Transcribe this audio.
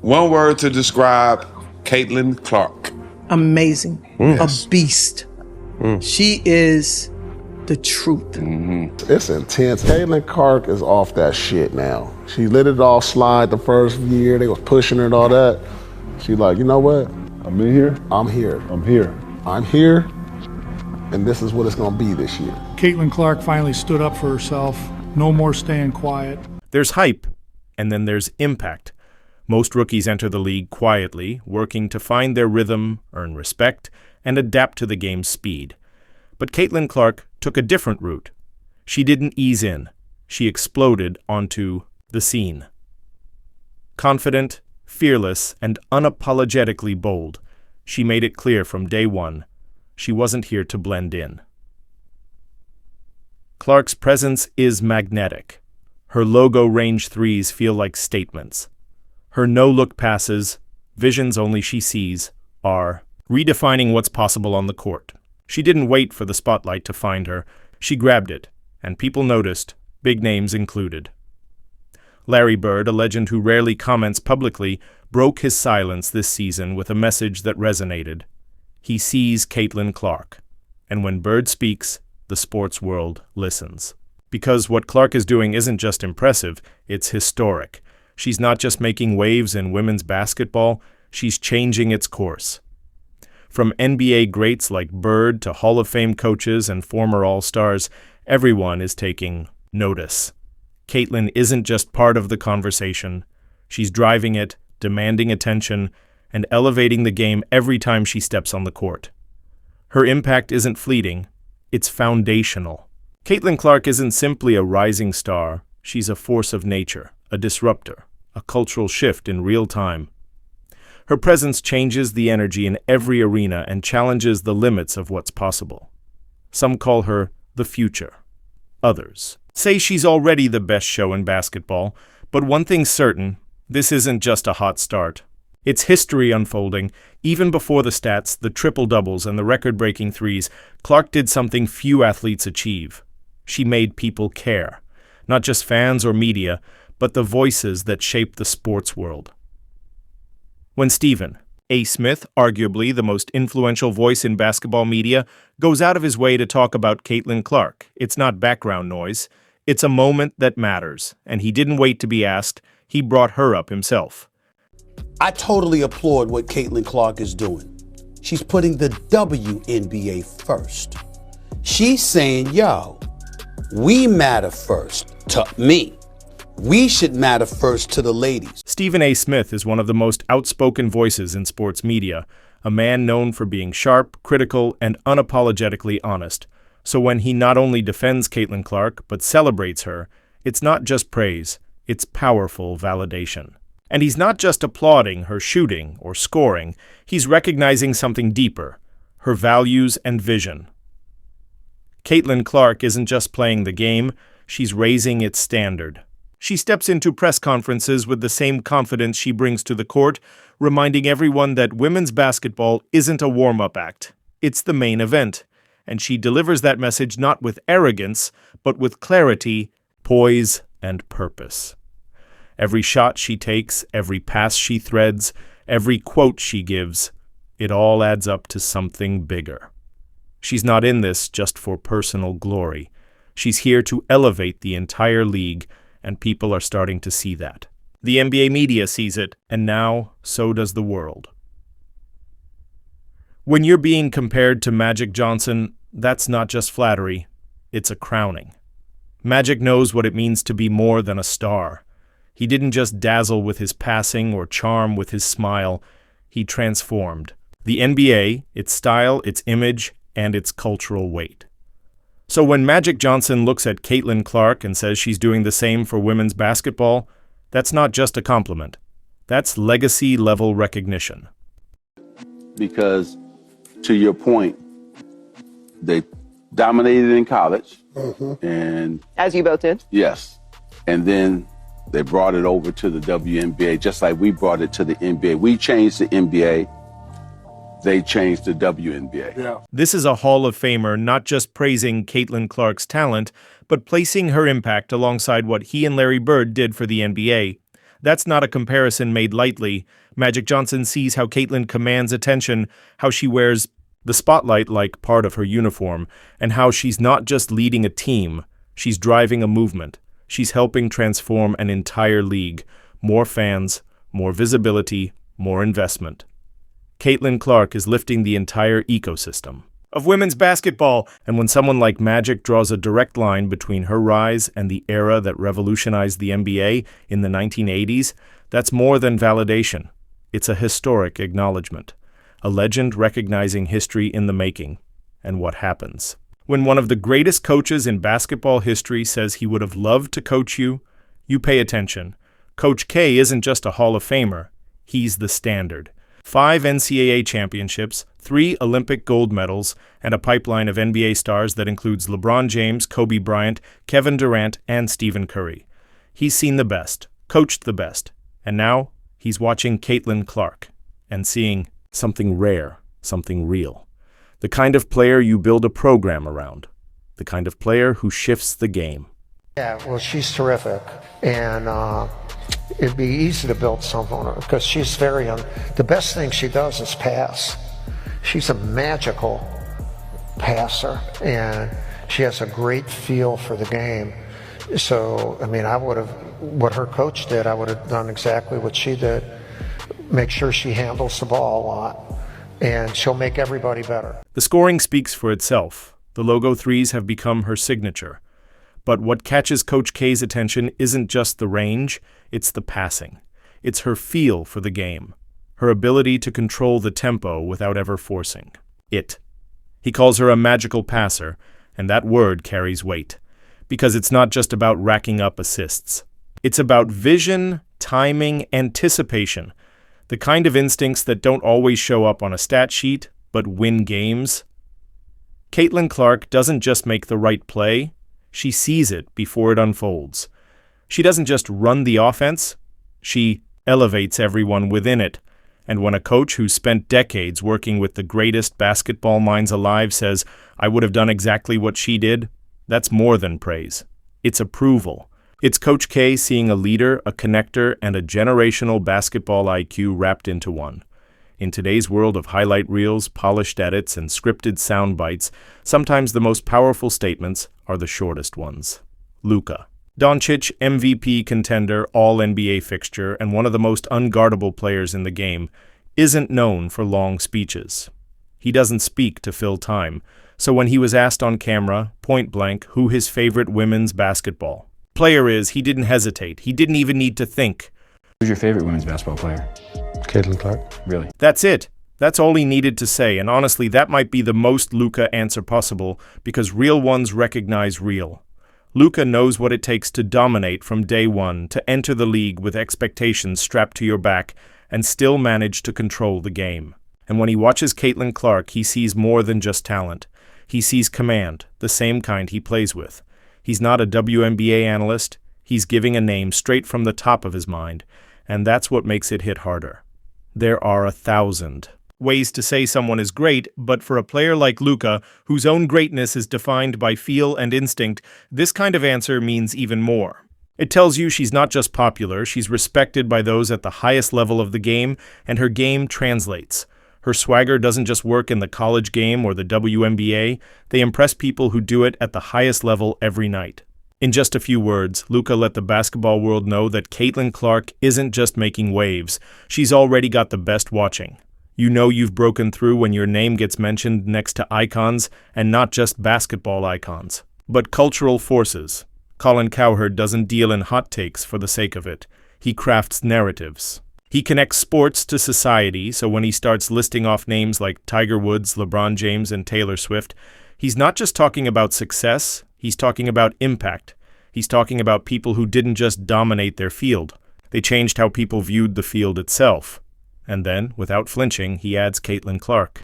One word to describe Caitlin Clark. Amazing. Yes. A beast. She is the truth. It's intense. Caitlin Clark is off that shit now. She let it all slide the first year. They was pushing her and all that. She like, you know what? I'm in here. I'm here. I'm here. I'm here. And this is what it's going to be this year. Caitlin Clark finally stood up for herself. No more staying quiet. There's hype, and then there's impact. Most rookies enter the league quietly, working to find their rhythm, earn respect, and adapt to the game's speed. But Caitlin Clark took a different route. She didn't ease in. She exploded onto the scene. Confident, fearless, and unapologetically bold, she made it clear from day one she wasn't here to blend in. Clark's presence is magnetic. Her logo range threes feel like statements. Her no-look passes, visions only she sees, are redefining what's possible on the court. She didn't wait for the spotlight to find her. She grabbed it, and people noticed, big names included. Larry Bird, a legend who rarely comments publicly, broke his silence this season with a message that resonated. He sees Caitlin Clark, and when Bird speaks, the sports world listens. Because what Clark is doing isn't just impressive, it's historic. She's not just making waves in women's basketball, she's changing its course. From NBA greats like Bird to Hall of Fame coaches and former All-Stars, everyone is taking notice. Caitlin isn't just part of the conversation. She's driving it, demanding attention, and elevating the game every time she steps on the court. Her impact isn't fleeting, it's foundational. Caitlin Clark isn't simply a rising star, she's a force of nature, a disruptor, a cultural shift in real time. Her presence changes the energy in every arena and challenges the limits of what's possible. Some call her the future. Others say she's already the best show in basketball, but one thing's certain, this isn't just a hot start. It's history unfolding. Even before the stats, the triple-doubles, and the record-breaking threes, Clark did something few athletes achieve. She made people care. Not just fans or media, but the voices that shape the sports world. When Stephen A. Smith, arguably the most influential voice in basketball media, goes out of his way to talk about Caitlin Clark, it's not background noise. It's a moment that matters, and he didn't wait to be asked. He brought her up himself. I totally applaud what Caitlin Clark is doing. She's putting the WNBA first. She's saying, yo, we matter first to me. We should matter first to the ladies. Stephen A. Smith is one of the most outspoken voices in sports media, a man known for being sharp, critical, and unapologetically honest. So when he not only defends Caitlin Clark, but celebrates her, it's not just praise, it's powerful validation. And he's not just applauding her shooting or scoring, he's recognizing something deeper, her values and vision. Caitlin Clark isn't just playing the game, she's raising its standard. She steps into press conferences with the same confidence she brings to the court, reminding everyone that women's basketball isn't a warm-up act. It's the main event. And she delivers that message not with arrogance, but with clarity, poise, and purpose. Every shot she takes, every pass she threads, every quote she gives, it all adds up to something bigger. She's not in this just for personal glory. She's here to elevate the entire league, and people are starting to see that. The NBA media sees it, and now so does the world. When you're being compared to Magic Johnson, that's not just flattery, it's a crowning. Magic knows what it means to be more than a star. He didn't just dazzle with his passing or charm with his smile, he transformed the NBA, its style, its image, and its cultural weight. So when Magic Johnson looks at Caitlin Clark and says she's doing the same for women's basketball, that's not just a compliment. That's legacy-level recognition. Because, to your point, they dominated in college. And as you both did. Yes. And then they brought it over to the WNBA, just like we brought it to the NBA. We changed the NBA. They changed the WNBA. Yeah. This is a Hall of Famer not just praising Caitlin Clark's talent, but placing her impact alongside what he and Larry Bird did for the NBA. That's not a comparison made lightly. Magic Johnson sees how Caitlyn commands attention, how she wears the spotlight like part of her uniform, and how she's not just leading a team, she's driving a movement. She's helping transform an entire league. More fans, more visibility, more investment. Caitlyn Clark is lifting the entire ecosystem of women's basketball, and when someone like Magic draws a direct line between her rise and the era that revolutionized the NBA in the 1980s, that's more than validation. It's a historic acknowledgement, a legend recognizing history in the making. And what happens? When one of the greatest coaches in basketball history says he would have loved to coach you, you pay attention. Coach K isn't just a Hall of Famer, he's the standard. 5 NCAA championships, 3 Olympic gold medals, and a pipeline of NBA stars that includes LeBron James, Kobe Bryant, Kevin Durant, and Stephen Curry. He's seen the best, coached the best, and now he's watching Caitlyn Clark and seeing something rare, something real. The kind of player you build a program around. The kind of player who shifts the game. Yeah, well, she's terrific, and it'd be easy to build something on her because she's very young. The best thing she does is pass. She's a magical passer, and she has a great feel for the game. So, I mean, what her coach did, I would have done exactly what she did. Make sure she handles the ball a lot, and she'll make everybody better. The scoring speaks for itself. The logo threes have become her signature. But what catches Coach K's attention isn't just the range, it's the passing. It's her feel for the game, her ability to control the tempo without ever forcing it. He calls her a magical passer, and that word carries weight, because it's not just about racking up assists. It's about vision, timing, anticipation, the kind of instincts that don't always show up on a stat sheet, but win games. Caitlyn Clark doesn't just make the right play, she sees it before it unfolds. She doesn't just run the offense, she elevates everyone within it. And when a coach who's spent decades working with the greatest basketball minds alive says, "I would have done exactly what she did," that's more than praise. It's approval. It's Coach K seeing a leader, a connector, and a generational basketball IQ wrapped into one. In today's world of highlight reels, polished edits, and scripted sound bites, sometimes the most powerful statements are the shortest ones. Luka. Doncic, MVP contender, all-NBA fixture, and one of the most unguardable players in the game, isn't known for long speeches. He doesn't speak to fill time, so when he was asked on camera, point-blank, who his favorite women's basketball player is, he didn't hesitate. He didn't even need to think. Who's your favorite women's basketball player? Caitlyn Clark. Really? That's it. That's all he needed to say, and honestly, that might be the most Luka answer possible, because real ones recognize real. Luka knows what it takes to dominate from day one, to enter the league with expectations strapped to your back, and still manage to control the game. And when he watches Caitlyn Clark, he sees more than just talent. He sees command, the same kind he plays with. He's not a WNBA analyst, he's giving a name straight from the top of his mind, and that's what makes it hit harder. There are 1,000 ways to say someone is great, but for a player like Luka, whose own greatness is defined by feel and instinct, this kind of answer means even more. It tells you she's not just popular, she's respected by those at the highest level of the game, and her game translates. Her swagger doesn't just work in the college game or the WNBA, they impress people who do it at the highest level every night. In just a few words, Luka let the basketball world know that Caitlyn Clark isn't just making waves, she's already got the best watching. You know you've broken through when your name gets mentioned next to icons, and not just basketball icons, but cultural forces. Colin Cowherd doesn't deal in hot takes for the sake of it. He crafts narratives. He connects sports to society, so when he starts listing off names like Tiger Woods, LeBron James, and Taylor Swift, he's not just talking about success, he's talking about impact. He's talking about people who didn't just dominate their field. They changed how people viewed the field itself. And then, without flinching, he adds Caitlyn Clark.